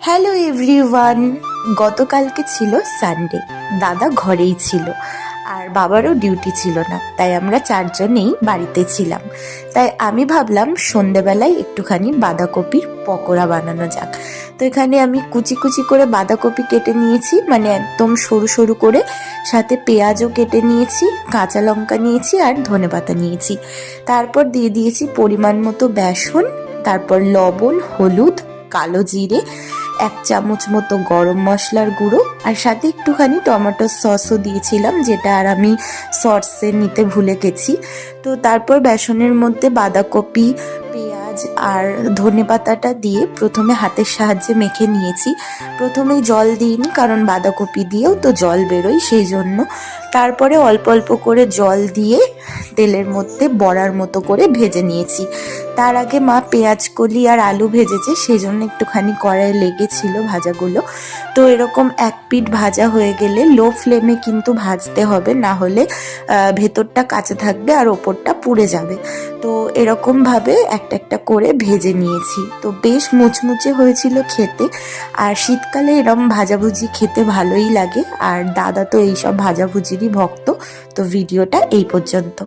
Hello everyone. গতকালকে ছিল Sunday, দাদা ঘরেই ছিল আর বাবারও ডিউটি ছিল না, তাই আমরা চারজনেই বাড়িতে ছিলাম। তাই আমি ভাবলাম সন্ধেবেলায় একটুখানি বাঁধাকপির পকোড়া বানানো যাক। তো এখানে আমি কুচি কুচি করে বাঁধাকপি কেটে নিয়েছি, মানে একদম সরু সরু করে, সাথে পেঁয়াজও কেটে নিয়েছি, কাঁচা লঙ্কা নিয়েছি আর ধনেপাতা নিয়েছি। তারপর দিয়ে দিয়েছি পরিমাণ মতো বেসন, তারপর লবণ, হলুদ, কালো জিরে, 1 চামচ মতো গরম মশলার গুঁড়ো, আর সাথে একটুখানি টমেটো সসও দিয়েছিলাম, যেটা আর আমি সসে নিতে ভুলে গেছি। তো তারপর বেসনের মধ্যে বাঁধাকপি, পেঁয়াজ আর ধনেপাতাটা দিয়ে প্রথমে হাতের সাহায্যে মেখে নিয়েছি। প্রথমেই জল দিইনি, কারণ বাঁধাকপি দিয়েও তো জল বেরোয়, সেই জন্য। তারপরে অল্প অল্প করে জল দিয়ে তেলের মধ্যে বড়ার মতো করে ভেজে নিয়েছি। তার আগে মা পেঁয়াজ কলি আর আলু ভেজেছে, সেই জন্য একটুখানি কড়াই লেগেছিল ভাজাগুলো। তো এরকম এক পিঠ ভাজা হয়ে গেলে লো ফ্লেমে কিন্তু ভাজতে হবে, না হলে ভেতরটা কাঁচা থাকবে আর ওপরটা পুড়ে যাবে। তো এরকমভাবে একটা একটা করে ভেজে নিয়েছি। তো বেশ মুচমুচে হয়েছিল খেতে, আর শীতকালে এরকম ভাজাভুজি খেতে ভালোই লাগে। আর দাদা তো এইসব ভাজাভুজিরই ভক্ত। তো ভিডিওটা এই পর্যন্ত।